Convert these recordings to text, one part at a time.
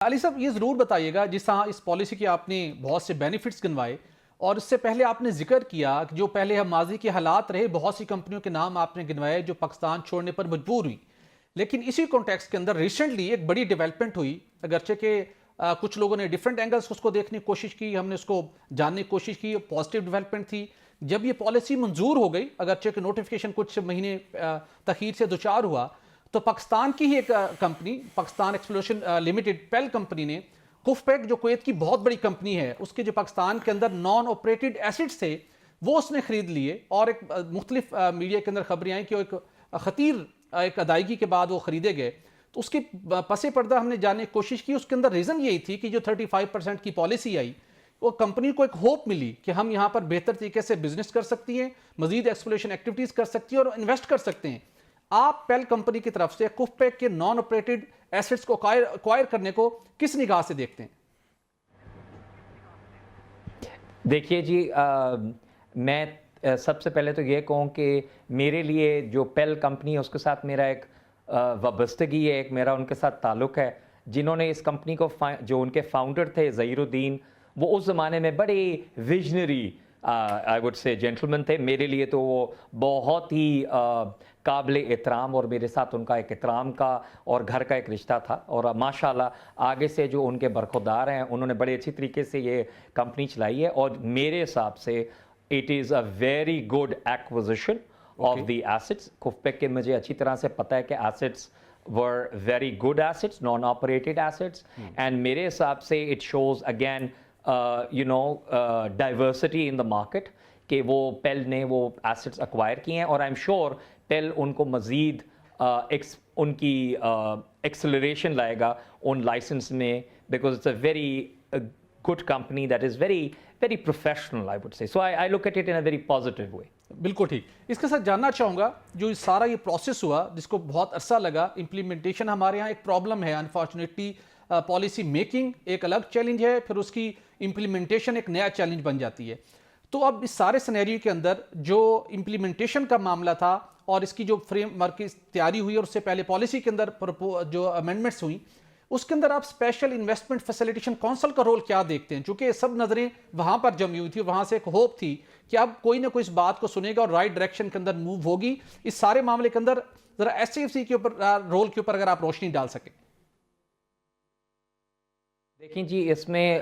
علی صاحب یہ ضرور بتائیے گا جس طرح اس پالیسی کے آپ نے بہت سے بینیفٹس گنوائے اور اس سے پہلے آپ نے ذکر کیا کہ جو پہلے ماضی کے حالات رہے بہت سی کمپنیوں کے نام آپ نے گنوائے جو پاکستان چھوڑنے پر مجبور ہوئی، لیکن اسی کانٹیکسٹ کے اندر ریسنٹلی ایک بڑی ڈیولپمنٹ ہوئی، اگرچہ کہ کچھ لوگوں نے ڈیفرنٹ اینگلز اس کو دیکھنے کی کوشش کی، ہم نے اس کو جاننے کی کوشش کی، پازیٹیو ڈیولپمنٹ تھی جب یہ پالیسی منظور ہو گئی، اگرچہ کہ نوٹیفیکیشن کچھ مہینے تاخیر سے دوچار ہوا تو پاکستان کی ہی ایک کمپنی پاکستان ایکسپلوریشن لمیٹڈ پیل کمپنی نے کوفپیک جو کویت کی بہت بڑی کمپنی ہے اس کے جو پاکستان کے اندر نان آپریٹڈ ایسٹس تھے وہ اس نے خرید لیے اور ایک مختلف میڈیا کے اندر خبریں آئیں کہ وہ ایک خطیر ایک ادائیگی کے بعد وہ خریدے گئے، تو اس کی پس پردہ ہم نے جاننے کی کوشش کی۔ اس کے اندر ریزن یہی تھی کہ جو 35% کی پالیسی آئی وہ کمپنی کو ایک ہوپ ملی کہ ہم یہاں پر بہتر طریقے سے بزنس کر سکتی ہیں، مزید ایکسپلوریشن ایکٹیویٹیز کر سکتی ہیں اور انویسٹ کر سکتے ہیں۔ آپ پیل کمپنی کی طرف سے کوفپیک کے نان آپریٹڈ ایسٹس کو ایکوائر کرنے کو کس نگاہ سے دیکھتے ہیں؟ دیکھیے جی، میں سب سے پہلے تو یہ کہوں کہ میرے لیے جو پیل کمپنی ہے اس کے ساتھ میرا ایک وابستگی ہے، ایک میرا ان کے ساتھ تعلق ہے۔ جنہوں نے اس کمپنی کو جو ان کے فاؤنڈر تھے ظہیر الدین، وہ اس زمانے میں بڑے visionary I would say gentleman تھے۔ میرے لیے تو وہ بہت ہی قابل احترام اور میرے ساتھ ان کا ایک احترام کا اور گھر کا ایک رشتہ تھا، اور ماشاءاللہ آگے سے جو ان کے برخودار ہیں انہوں نے بڑے اچھی طریقے سے یہ کمپنی چلائی ہے، اور میرے حساب سے it is a very good acquisition of the assets. KUFPEC کے مجھے اچھی طرح سے پتہ ہے کہ assets were very good assets, non-operated assets, and میرے حساب سے it shows again diversity in the market کہ وہ پیل نے وہ assets acquire کیے ہیں، اور I'm sure پیل ان کو مزید ان کی acceleration لائے گا ان لائسنس میں، because it's a very good company that is very very professional, I would say. So I look at it in a very positive way. بالکل ٹھیک۔ اس کے ساتھ جاننا چاہوں گا جو سارا یہ پروسیس ہوا جس کو بہت عرصہ لگا، امپلیمنٹیشن ہمارے ہاں ایک پرابلم ہے انفارچونیٹلی، پالیسی میکنگ ایک الگ چیلنج ہے، پھر اس کی امپلیمنٹیشن ایک نیا چیلنج بن جاتی ہے۔ تو اب اس سارے سینیریو کے اندر جو امپلیمنٹیشن کا معاملہ تھا اور اس کی جو فریم ورک کی تیاری ہوئی اور اس سے پہلے پالیسی کے اندر جو امینڈمنٹس ہوئیں اس کے اندر آپ اسپیشل انویسٹمنٹ فیسیلیٹیشن کونسل کا رول کیا دیکھتے ہیں؟ چونکہ سب نظریں وہاں پر جمی ہوئی تھی، وہاں سے ایک ہوپ تھی کہ اب کوئی نہ کوئی اس بات کو سنے گا اور رائٹ ڈائریکشن کے اندر موو ہوگی۔ اس سارے معاملے کے اندر ذرا ایس سی ایف سی کے اوپر رول کے اوپر اگر آپ روشنی ڈال سکیں۔ دیکھیں جی، اس میں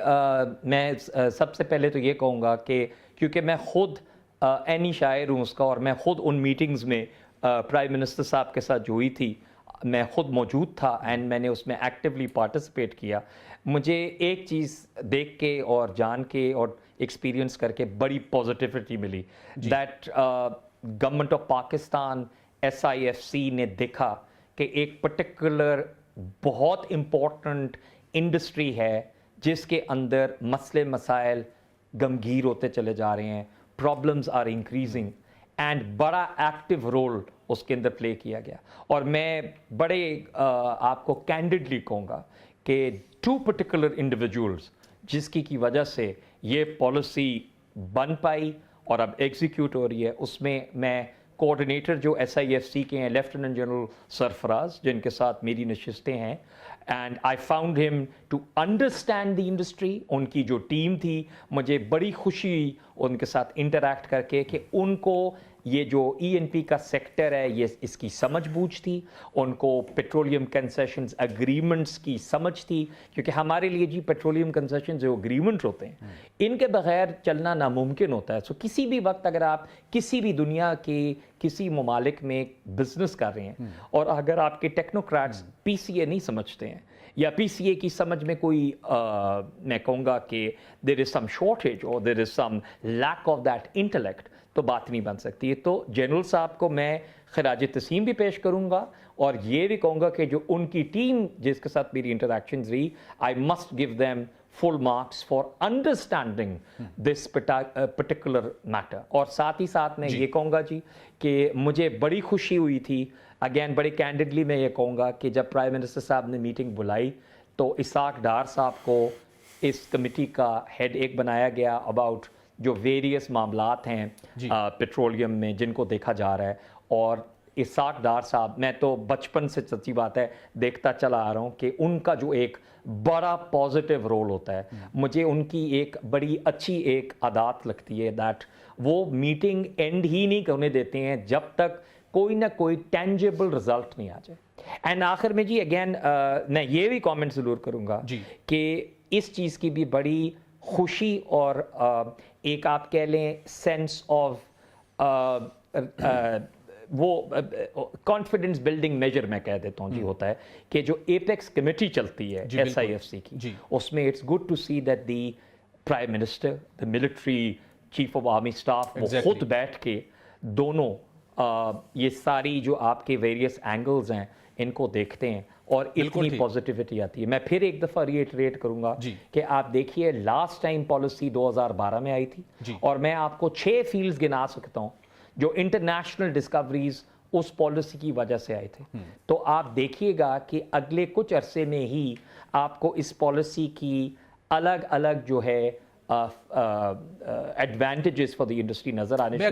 میں سب سے پہلے تو یہ کہوں گا کہ کیونکہ میں خود عینی شاعر ہوں اس کا، اور میں خود ان میٹنگز میں پرائم منسٹر صاحب کے ساتھ جو ہوئی تھی میں خود موجود تھا، اینڈ میں نے اس میں ایکٹیولی پارٹیسپیٹ کیا۔ مجھے ایک چیز دیکھ کے اور جان کے اور ایکسپیرینس کر کے بڑی پازیٹیوٹی ملی، that government of Pakistan SIFC نے دیکھا کہ ایک پرٹیکولر بہت امپورٹنٹ انڈسٹری ہے جس کے اندر مسئلے مسائل گمگیر ہوتے چلے جا رہے ہیں، پرابلمز آر انکریزنگ، اینڈ بڑا ایکٹیو رول اس کے اندر پلے کیا گیا۔ اور میں بڑے آپ کو کینڈڈلی کہوں گا کہ 2 پرٹیکولر انڈیویجولز جس کی وجہ سے یہ پالیسی بن پائی اور اب ایگزیکیوٹ ہو رہی ہے، اس میں کوآرڈینیٹر جو SIFC کے ہیں لیفٹیننٹ جنرل سرفراز، جن کے ساتھ میری نشستیں ہیں، اینڈ آئی فاؤنڈ ہم ٹو انڈرسٹینڈ دی انڈسٹری۔ ان کی جو ٹیم تھی، مجھے بڑی خوشی ہوئی ان کے ساتھ انٹریکٹ کر کے کہ ان کو یہ جو ENP کا سیکٹر ہے یہ اس کی سمجھ بوجھ تھی، ان کو پیٹرولیم کنسیشنز اگریمنٹس کی سمجھ تھی، کیونکہ ہمارے لیے جی پیٹرولیم کنسیشنز جو اگریمنٹ ہوتے ہیں ان کے بغیر چلنا ناممکن ہوتا ہے۔ سو کسی بھی وقت اگر آپ کسی بھی دنیا کے کسی ممالک میں بزنس کر رہے ہیں اور اگر آپ کے ٹیکنوکریٹس PCA نہیں سمجھتے ہیں یا PCA کی سمجھ میں کوئی میں کہوں گا کہ there is some shortage or there is some lack of that intellect، تو بات نہیں بن سکتی ہے۔ تو جنرل صاحب کو میں خراج تسلیم بھی پیش کروں گا اور یہ بھی کہوں گا کہ جو ان کی ٹیم جس کے ساتھ میری انٹریکشنز رہی، I must give them full marks for understanding this particular matter۔ اور ساتھ ہی ساتھ میں یہ کہوں گا جی کہ مجھے بڑی خوشی ہوئی تھی، اگین بڑی کینڈڈلی میں یہ کہوں گا کہ جب پرائم منسٹر صاحب نے میٹنگ بلائی تو اسحاق ڈار صاحب کو اس کمیٹی کا ہیڈ ایک بنایا گیا اباؤٹ جو ویریس معاملات ہیں پیٹرولیم میں جن کو دیکھا جا رہا ہے، اور اسحاق ڈار صاحب میں تو بچپن سے سچی بات ہے دیکھتا چلا آ رہا ہوں کہ ان کا جو ایک بڑا پازیٹیو رول ہوتا ہے, مجھے ان کی ایک بڑی اچھی ایک عادات لگتی ہے دیٹ وہ میٹنگ اینڈ ہی نہیں کرنے دیتے ہیں جب تک کوئی نہ کوئی ٹینجیبل رزلٹ نہیں آ جائے. اینڈ آخر میں جی اگین میں یہ بھی کامنٹ ضرور کروں گا کہ اس چیز کی بھی بڑی خوشی اور ایک آپ کہہ لیں سینس آف وہ کانفیڈنس بلڈنگ میجر میں کہہ دیتا ہوں جی ہوتا ہے کہ جو ایپیکس کمیٹی چلتی ہے ایس آئی ایف سی کی, اس میں it's good to see that the prime minister, the military chief of army staff وہ خود بیٹھ کے دونوں یہ ساری جو آپ کے ویریس اینگلز ہیں ان کو دیکھتے ہیں اور اتنی پازیٹیوٹی آتی ہے. میں پھر ایک دفعہ ریٹریٹ کروں گا کہ آپ دیکھیے لاسٹ ٹائم پالیسی 2012 میں آئی تھی اور میں آپ کو 6 فیلڈز گنا سکتا ہوں جو انٹرنیشنل ڈسکوریز اس پالیسی کی وجہ سے آئے تھے. تو آپ دیکھیے گا کہ اگلے کچھ عرصے میں ہی آپ کو اس پالیسی کی الگ الگ جو ہے ایڈوانٹیجز فار دی انڈسٹری نظر آنے